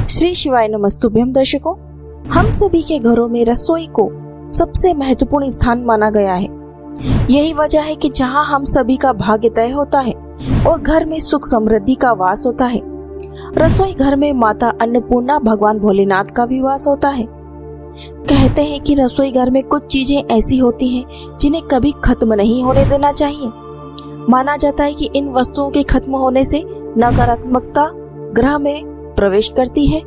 श्री शिवाय नमस्तुभ्यम। दर्शकों, हम सभी के घरों में रसोई को सबसे महत्वपूर्ण स्थान माना गया है। यही वजह है कि जहां हम सभी का भाग्य तय होता है और घर में सुख समृद्धि का वास होता है। रसोई घर में माता अन्नपूर्णा भगवान भोलेनाथ का भी वास होता है। कहते हैं कि रसोई घर में कुछ चीजें ऐसी होती हैं जिन्हें कभी खत्म नहीं होने देना चाहिए। माना जाता है कि इन वस्तुओं के खत्म होने से नकारात्मकता ग्रह में प्रवेश करती है,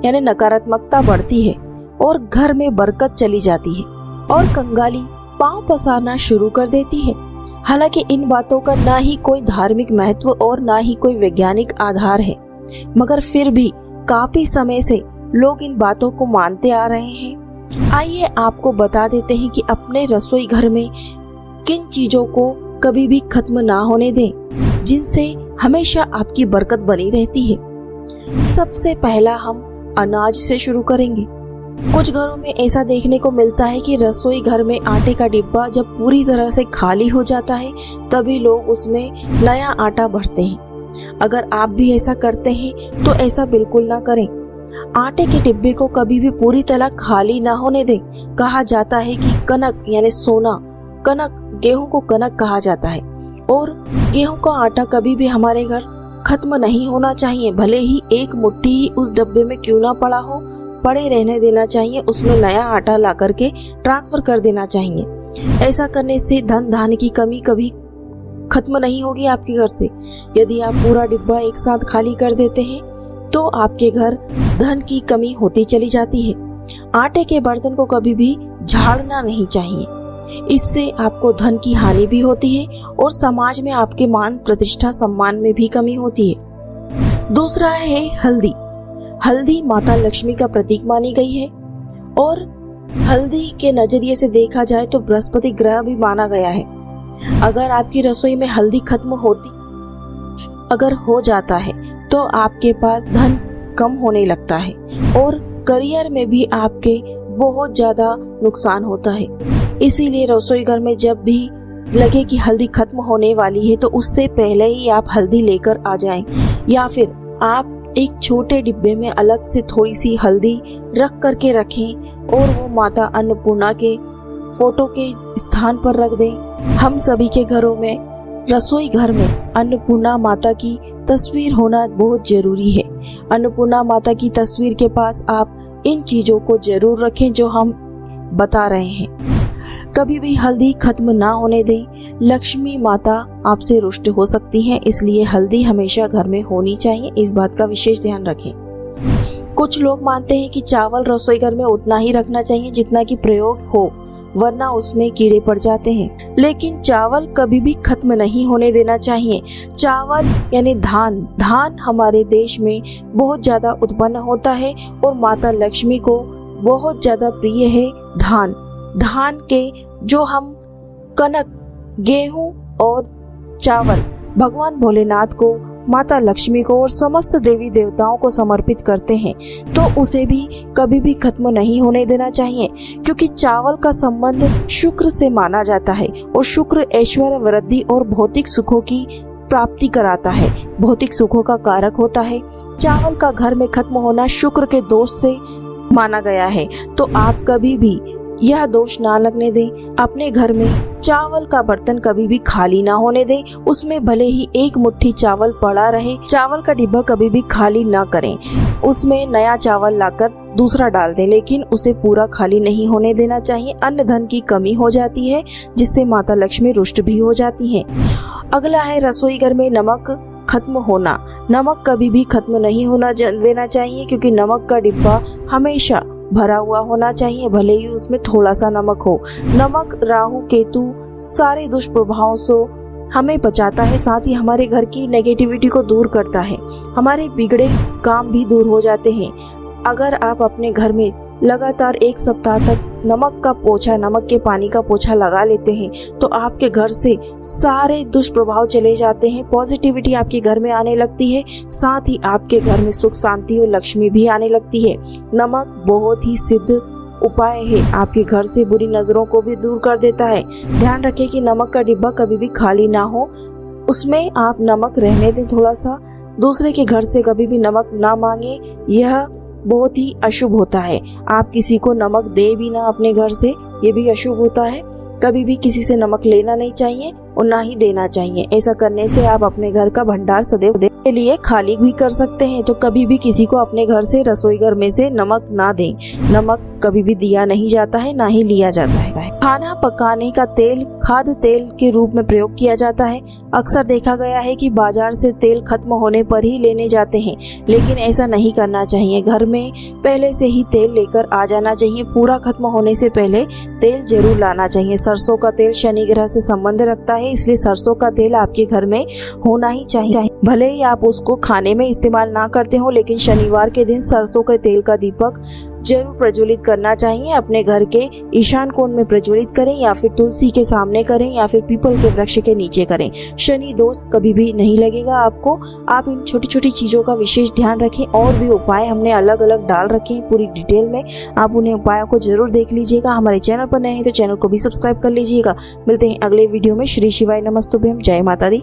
यानी नकारात्मकता बढ़ती है और घर में बरकत चली जाती है और कंगाली पांव पसारना शुरू कर देती है। हालांकि इन बातों का ना ही कोई धार्मिक महत्व और ना ही कोई वैज्ञानिक आधार है, मगर फिर भी काफी समय से लोग इन बातों को मानते आ रहे हैं। आइए आपको बता देते हैं कि अपने रसोई घर में किन चीजों को कभी भी खत्म ना होने दें, जिनसे हमेशा आपकी बरकत बनी रहती है। सबसे पहला हम अनाज से शुरू करेंगे। कुछ घरों में ऐसा देखने को मिलता है कि रसोई घर में आटे का डिब्बा जब पूरी तरह से खाली हो जाता है तभी लोग उसमें नया आटा भरते हैं। अगर आप भी ऐसा करते हैं तो ऐसा बिल्कुल ना करें। आटे के डिब्बे को कभी भी पूरी तरह खाली ना होने दें। कहा जाता है कि कनक यानी सोना, कनक गेहूं को कनक कहा जाता है और गेहूं का आटा कभी भी हमारे घर खत्म नहीं होना चाहिए। भले ही एक मुट्ठी उस डब्बे में क्यों ना पड़ा हो, पड़े रहने देना चाहिए। उसमें नया आटा ला करके ट्रांसफर कर देना चाहिए। ऐसा करने से धन धान्य की कमी कभी खत्म नहीं होगी आपके घर से। यदि आप पूरा डिब्बा एक साथ खाली कर देते हैं तो आपके घर धन की कमी होती चली जाती है। आटे के बर्तन को कभी भी झाड़ना नहीं चाहिए। इससे आपको धन की हानि भी होती है और समाज में आपके मान प्रतिष्ठा सम्मान में भी कमी होती है। दूसरा है हल्दी। हल्दी माता लक्ष्मी का प्रतीक मानी गई है और हल्दी के नजरिए से देखा जाए तो बृहस्पति ग्रह भी माना गया है। अगर आपकी रसोई में हल्दी खत्म अगर हो जाता है तो आपके पास धन कम होने लगता है और करियर में भी आपके बहुत ज्यादा नुकसान होता है। इसीलिए रसोई घर में जब भी लगे कि हल्दी खत्म होने वाली है तो उससे पहले ही आप हल्दी लेकर आ जाएं, या फिर आप एक छोटे डिब्बे में अलग से थोड़ी सी हल्दी रख करके रखें और वो माता अन्नपूर्णा के फोटो के स्थान पर रख दें। हम सभी के घरों में रसोई घर में अन्नपूर्णा माता की तस्वीर होना बहुत जरूरी है। अन्नपूर्णा माता की तस्वीर के पास आप इन चीजों को जरूर रखें जो हम बता रहे हैं। कभी भी हल्दी खत्म ना होने दें। लक्ष्मी माता आपसे रुष्ट हो सकती हैं, इसलिए हल्दी हमेशा घर में होनी चाहिए। इस बात का विशेष ध्यान रखें। कुछ लोग मानते हैं कि चावल रसोई घर में उतना ही रखना चाहिए जितना कि प्रयोग हो, वरना उसमें कीड़े पड़ जाते हैं। लेकिन चावल कभी भी खत्म नहीं होने देना चाहिए। चावल यानी धान हमारे देश में बहुत ज्यादा उत्पन्न होता है और माता लक्ष्मी को बहुत ज्यादा प्रिय है धान के जो हम कनक, गेहूं और चावल भगवान भोलेनाथ को, माता लक्ष्मी को और समस्त देवी देवताओं को समर्पित करते हैं तो उसे भी कभी भी खत्म नहीं होने देना चाहिए, क्योंकि चावल का संबंध शुक्र से माना जाता है और शुक्र ऐश्वर्य, वृद्धि और भौतिक सुखों की प्राप्ति कराता है, भौतिक सुखों का कारक होता है। चावल का घर में खत्म होना शुक्र के दोष से माना गया है, तो आप कभी भी यह दोष ना लगने दें। अपने घर में चावल का बर्तन कभी भी खाली ना होने दें। उसमें भले ही एक मुट्ठी चावल पड़ा रहे, चावल का डिब्बा कभी भी खाली ना करें। उसमें नया चावल लाकर दूसरा डाल दें, लेकिन उसे पूरा खाली नहीं होने देना चाहिए। अन्न धन की कमी हो जाती है जिससे माता लक्ष्मी रुष्ट भी हो जाती है। अगला है रसोई घर में नमक खत्म होना। नमक कभी भी खत्म नहीं होना देना चाहिए, क्योंकि नमक का डिब्बा हमेशा भरा हुआ होना चाहिए, भले ही उसमें थोड़ा सा नमक हो। नमक राहु केतु सारे दुष्प्रभावों से हमें बचाता है, साथ ही हमारे घर की नेगेटिविटी को दूर करता है। हमारे बिगड़े काम भी दूर हो जाते हैं। अगर आप अपने घर में लगातार एक सप्ताह तक नमक के पानी का पोछा लगा लेते हैं तो आपके घर से सारे दुष्प्रभाव चले जाते हैं, पॉजिटिविटी आपके घर में आने लगती है, साथ ही आपके घर में सुख शांति और लक्ष्मी भी आने लगती है। नमक बहुत ही सिद्ध उपाय है, आपके घर से बुरी नजरों को भी दूर कर देता है। ध्यान रखें कि नमक का डिब्बा कभी भी खाली ना हो, उसमें आप नमक रहने दें थोड़ा सा। दूसरे के घर से कभी भी नमक ना मांगे, यह बहुत ही अशुभ होता है। आप किसी को नमक दे भी ना अपने घर से, ये भी अशुभ होता है। कभी भी किसी से नमक लेना नहीं चाहिए और ना ही देना चाहिए। ऐसा करने से आप अपने घर का भंडार सदैव के लिए खाली भी कर सकते हैं। तो कभी भी किसी को अपने घर से, रसोई घर में से नमक ना दें। नमक कभी भी दिया नहीं जाता है, ना ही लिया जाता है। खाना पकाने का तेल खाद्य तेल के रूप में प्रयोग किया जाता है। अक्सर देखा गया है कि बाजार से तेल खत्म होने पर ही लेने जाते हैं, लेकिन ऐसा नहीं करना चाहिए। घर में पहले से ही तेल लेकर आ जाना चाहिए। पूरा खत्म होने से पहले तेल जरूर लाना चाहिए। सरसों का तेल शनि ग्रह से संबंध रखता है, इसलिए सरसों का तेल आपके घर में होना ही चाहिए। भले ही आप उसको खाने में इस्तेमाल ना करते हो, लेकिन शनिवार के दिन सरसों के तेल का दीपक जरूर प्रज्वलित करना चाहिए। अपने घर के ईशान कोण में प्रज्वलित करें, या फिर तुलसी के सामने करें, या फिर पीपल के वृक्ष के नीचे करें। शनि दोष कभी भी नहीं लगेगा आपको। आप इन छोटी छोटी चीजों का विशेष ध्यान रखें। और भी उपाय हमने अलग अलग डाल रखे हैं पूरी डिटेल में, आप उन्हें उपायों को जरूर देख लीजिएगा। हमारे चैनल पर नए हैं तो चैनल को भी सब्सक्राइब कर लीजिएगा। मिलते हैं अगले वीडियो में। श्री शिवाय नमस्तुभ्यम। जय माता दी।